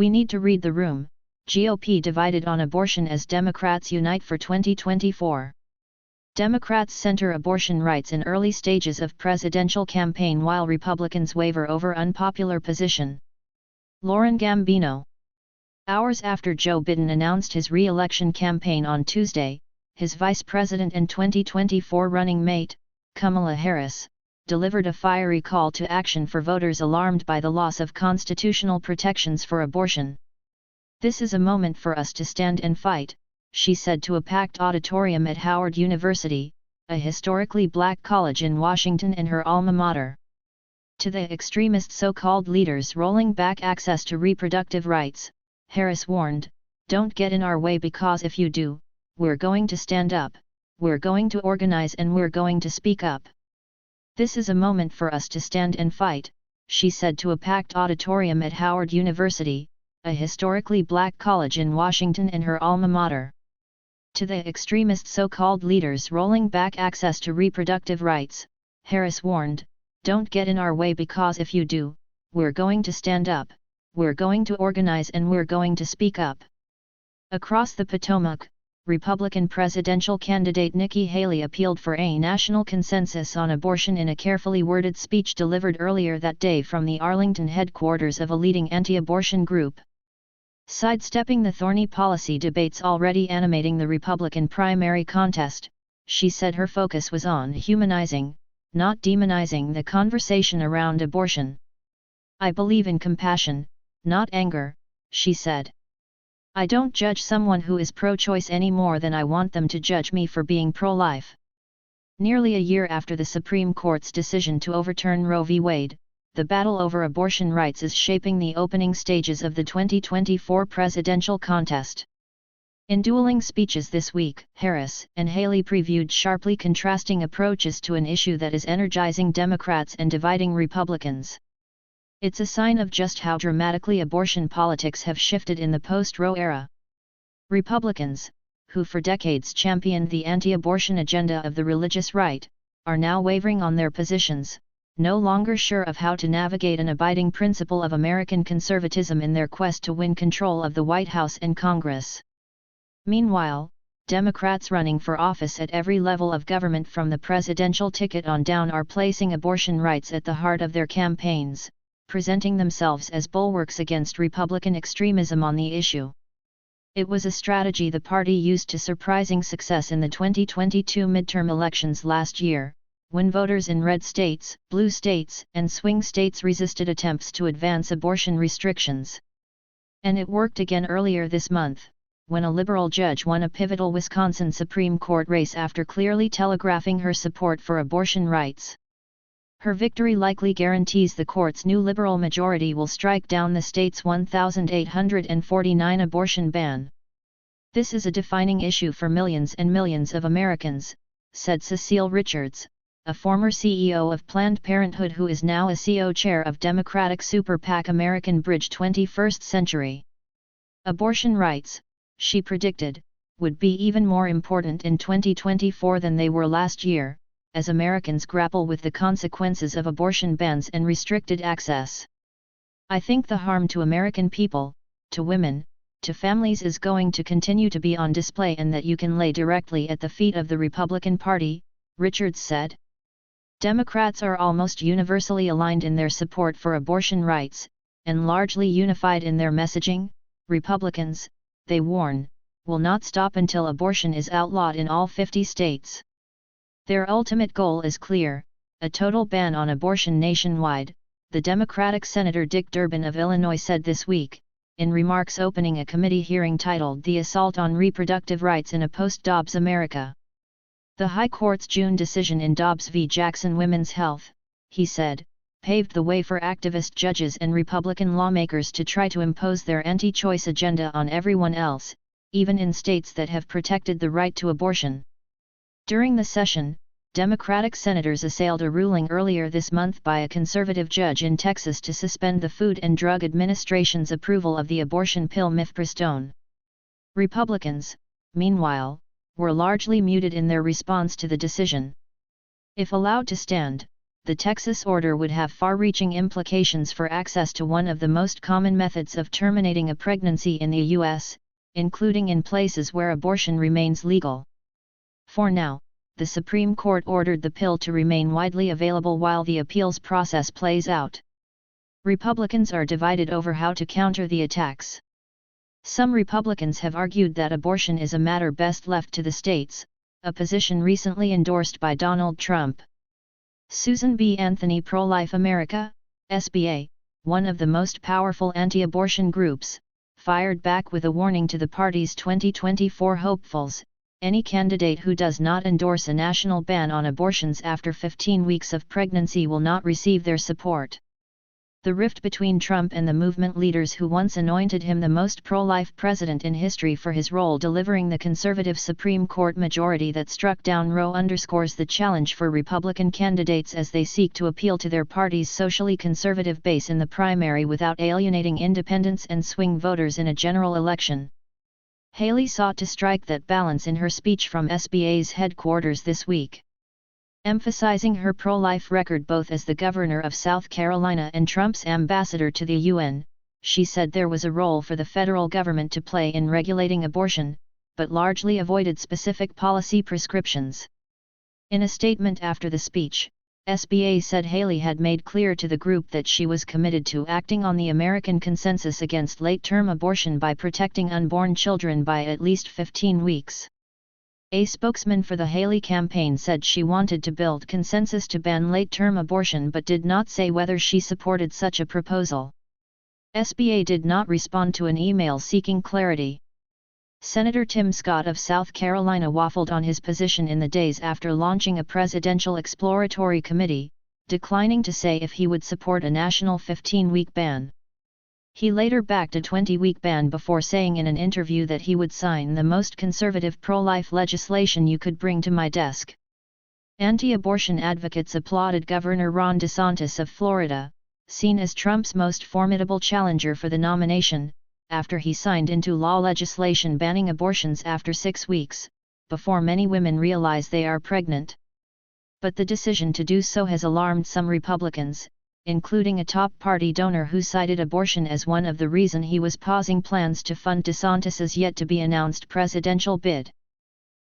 We need to read the room. GOP divided on abortion as Democrats unite for 2024. Democrats center abortion rights in early stages of presidential campaign while Republicans waver over unpopular position. Lauren Gambino. Hours after Joe Biden announced his re-election campaign on Tuesday, his vice president and 2024 running mate, Kamala Harris, delivered a fiery call to action for voters alarmed by the loss of constitutional protections for abortion. "This is a moment for us to stand and fight," she said to a packed auditorium at Howard University, a historically black college in Washington and her alma mater. To the extremist so-called leaders rolling back access to reproductive rights, Harris warned, "Don't get in our way, because if you do, we're going to stand up, we're going to organize, and we're going to speak up. This is a moment for us to stand and fight," she said to a packed auditorium at Howard University, a historically black college in Washington and her alma mater. To the extremist so-called leaders rolling back access to reproductive rights, Harris warned, "Don't get in our way, because if you do, we're going to stand up, we're going to organize, and we're going to speak up." Across the Potomac, Republican presidential candidate Nikki Haley appealed for a national consensus on abortion in a carefully worded speech delivered earlier that day from the Arlington headquarters of a leading anti-abortion group. Sidestepping the thorny policy debates already animating the Republican primary contest, she said her focus was on humanizing, not demonizing, the conversation around abortion. "I believe in compassion, not anger," she said. "I don't judge someone who is pro-choice any more than I want them to judge me for being pro-life." Nearly a year after the Supreme Court's decision to overturn Roe v. Wade, the battle over abortion rights is shaping the opening stages of the 2024 presidential contest. In dueling speeches this week, Harris and Haley previewed sharply contrasting approaches to an issue that is energizing Democrats and dividing Republicans. It's a sign of just how dramatically abortion politics have shifted in the post-Roe era. Republicans, who for decades championed the anti-abortion agenda of the religious right, are now wavering on their positions, no longer sure of how to navigate an abiding principle of American conservatism in their quest to win control of the White House and Congress. Meanwhile, Democrats running for office at every level of government from the presidential ticket on down are placing abortion rights at the heart of their campaigns, presenting themselves as bulwarks against Republican extremism on the issue. It was a strategy the party used to surprising success in the 2022 midterm elections last year, when voters in red states, blue states, and swing states resisted attempts to advance abortion restrictions. And it worked again earlier this month, when a liberal judge won a pivotal Wisconsin Supreme Court race after clearly telegraphing her support for abortion rights. Her victory likely guarantees the court's new liberal majority will strike down the state's 1,849 abortion ban. "This is a defining issue for millions and millions of Americans," said Cecile Richards, a former CEO of Planned Parenthood who is now a co-chair of Democratic super PAC American Bridge 21st Century. Abortion rights, she predicted, would be even more important in 2024 than they were last year, as Americans grapple with the consequences of abortion bans and restricted access. "I think the harm to American people, to women, to families is going to continue to be on display, and that you can lay directly at the feet of the Republican Party," Richards said. Democrats are almost universally aligned in their support for abortion rights, and largely unified in their messaging. Republicans, they warn, will not stop until abortion is outlawed in all 50 states. Their ultimate goal is clear: a total ban on abortion nationwide, the Democratic Senator Dick Durbin of Illinois said this week, in remarks opening a committee hearing titled "The Assault on Reproductive Rights in a Post-Dobbs America." The High Court's June decision in Dobbs v. Jackson Women's Health, he said, paved the way for activist judges and Republican lawmakers to try to impose their anti-choice agenda on everyone else, even in states that have protected the right to abortion. During the session, Democratic senators assailed a ruling earlier this month by a conservative judge in Texas to suspend the Food and Drug Administration's approval of the abortion pill mifepristone. Republicans, meanwhile, were largely muted in their response to the decision. If allowed to stand, the Texas order would have far-reaching implications for access to one of the most common methods of terminating a pregnancy in the U.S., including in places where abortion remains legal. For now, the Supreme Court ordered the pill to remain widely available while the appeals process plays out. Republicans are divided over how to counter the attacks. Some Republicans have argued that abortion is a matter best left to the states, a position recently endorsed by Donald Trump. Susan B. Anthony Pro-Life America, SBA, one of the most powerful anti-abortion groups, fired back with a warning to the party's 2024 hopefuls: any candidate who does not endorse a national ban on abortions after 15 weeks of pregnancy will not receive their support. The rift between Trump and the movement leaders who once anointed him the most pro-life president in history for his role delivering the conservative Supreme Court majority that struck down Roe underscores the challenge for Republican candidates as they seek to appeal to their party's socially conservative base in the primary without alienating independents and swing voters in a general election. Haley sought to strike that balance in her speech from SBA's headquarters this week. Emphasizing her pro-life record both as the governor of South Carolina and Trump's ambassador to the UN, she said there was a role for the federal government to play in regulating abortion, but largely avoided specific policy prescriptions. In a statement after the speech, SBA said Haley had made clear to the group that she was committed to acting on the American consensus against late-term abortion by protecting unborn children by at least 15 weeks. A spokesman for the Haley campaign said she wanted to build consensus to ban late-term abortion but did not say whether she supported such a proposal. SBA did not respond to an email seeking clarity. Senator Tim Scott of South Carolina waffled on his position in the days after launching a presidential exploratory committee, declining to say if he would support a national 15-week ban. He later backed a 20-week ban before saying in an interview that he would sign the most conservative pro-life legislation you could bring to my desk. Anti-abortion advocates applauded Governor Ron DeSantis of Florida, seen as Trump's most formidable challenger for the nomination, after he signed into law legislation banning abortions after 6 weeks, before many women realize they are pregnant. But the decision to do so has alarmed some Republicans, including a top party donor who cited abortion as one of the reasons he was pausing plans to fund DeSantis's yet-to-be-announced presidential bid.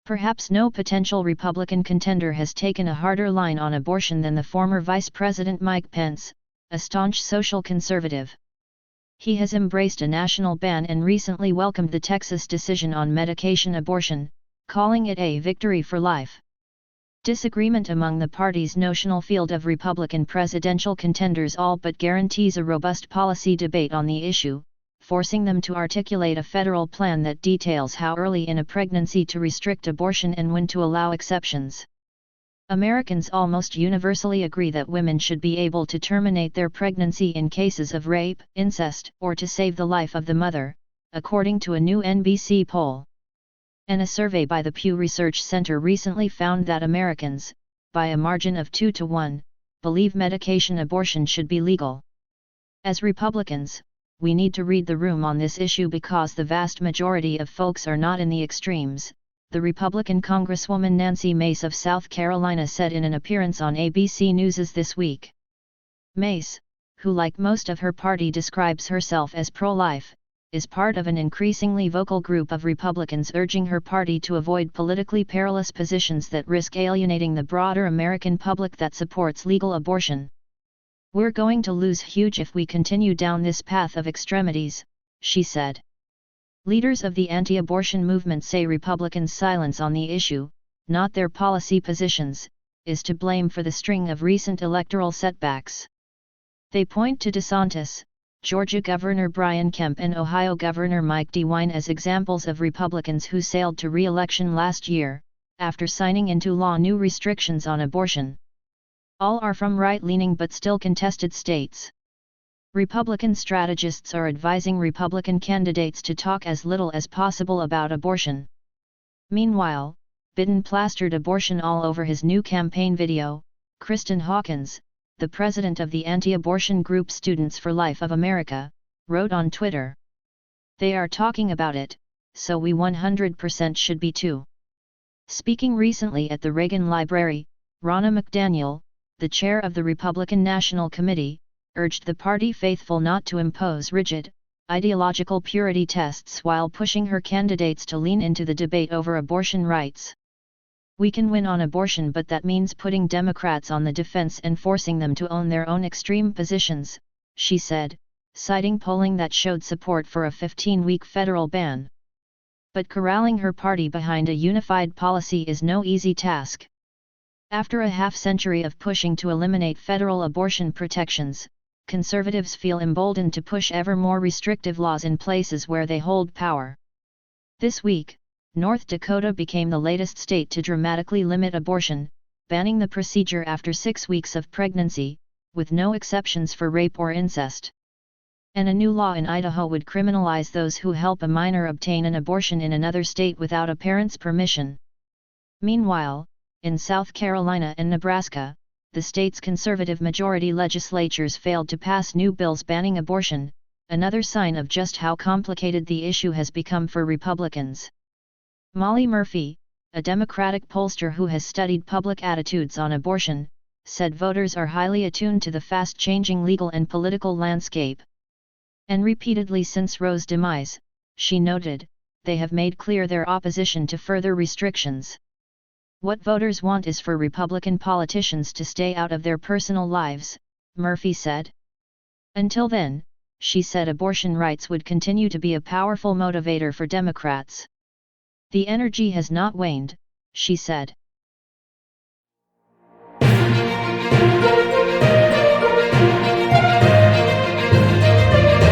Perhaps no potential Republican contender has taken a harder line on abortion than the former Vice President Mike Pence, a staunch social conservative. He has embraced a national ban and recently welcomed the Texas decision on medication abortion, calling it a victory for life. Disagreement among the party's notional field of Republican presidential contenders all but guarantees a robust policy debate on the issue, forcing them to articulate a federal plan that details how early in a pregnancy to restrict abortion and when to allow exceptions. Americans almost universally agree that women should be able to terminate their pregnancy in cases of rape, incest, or to save the life of the mother, according to a new NBC poll. And a survey by the Pew Research Center recently found that Americans, by a margin of 2 to 1, believe medication abortion should be legal. As Republicans, we need to read the room on this issue because the vast majority of folks are not in the extremes, the Republican Congresswoman Nancy Mace of South Carolina said in an appearance on ABC News this week. Mace, who like most of her party describes herself as pro-life, is part of an increasingly vocal group of Republicans urging her party to avoid politically perilous positions that risk alienating the broader American public that supports legal abortion. "We're going to lose huge if we continue down this path of extremities," she said. Leaders of the anti-abortion movement say Republicans' silence on the issue, not their policy positions, is to blame for the string of recent electoral setbacks. They point to DeSantis, Georgia Governor Brian Kemp and Ohio Governor Mike DeWine as examples of Republicans who sailed to re-election last year, after signing into law new restrictions on abortion. All are from right-leaning but still contested states. Republican strategists are advising Republican candidates to talk as little as possible about abortion. Meanwhile, Biden plastered abortion all over his new campaign video. Kristen Hawkins, the president of the anti-abortion group Students for Life of America, wrote on Twitter. "They are talking about it, so we 100% should be too." Speaking recently at the Reagan Library, Ronna McDaniel, the chair of the Republican National Committee, urged the party faithful not to impose rigid, ideological purity tests while pushing her candidates to lean into the debate over abortion rights. "We can win on abortion, but that means putting Democrats on the defense and forcing them to own their own extreme positions," she said, citing polling that showed support for a 15-week federal ban. But corralling her party behind a unified policy is no easy task. After a half-century of pushing to eliminate federal abortion protections, conservatives feel emboldened to push ever more restrictive laws in places where they hold power. This week, North Dakota became the latest state to dramatically limit abortion, banning the procedure after 6 weeks of pregnancy, with no exceptions for rape or incest. And a new law in Idaho would criminalize those who help a minor obtain an abortion in another state without a parent's permission. Meanwhile, in South Carolina and Nebraska, the state's conservative majority legislatures failed to pass new bills banning abortion, another sign of just how complicated the issue has become for Republicans. Molly Murphy, a Democratic pollster who has studied public attitudes on abortion, said voters are highly attuned to the fast-changing legal and political landscape. And repeatedly since Roe's demise, she noted, they have made clear their opposition to further restrictions. "What voters want is for Republican politicians to stay out of their personal lives," Murphy said. Until then, she said abortion rights would continue to be a powerful motivator for Democrats. "The energy has not waned," she said.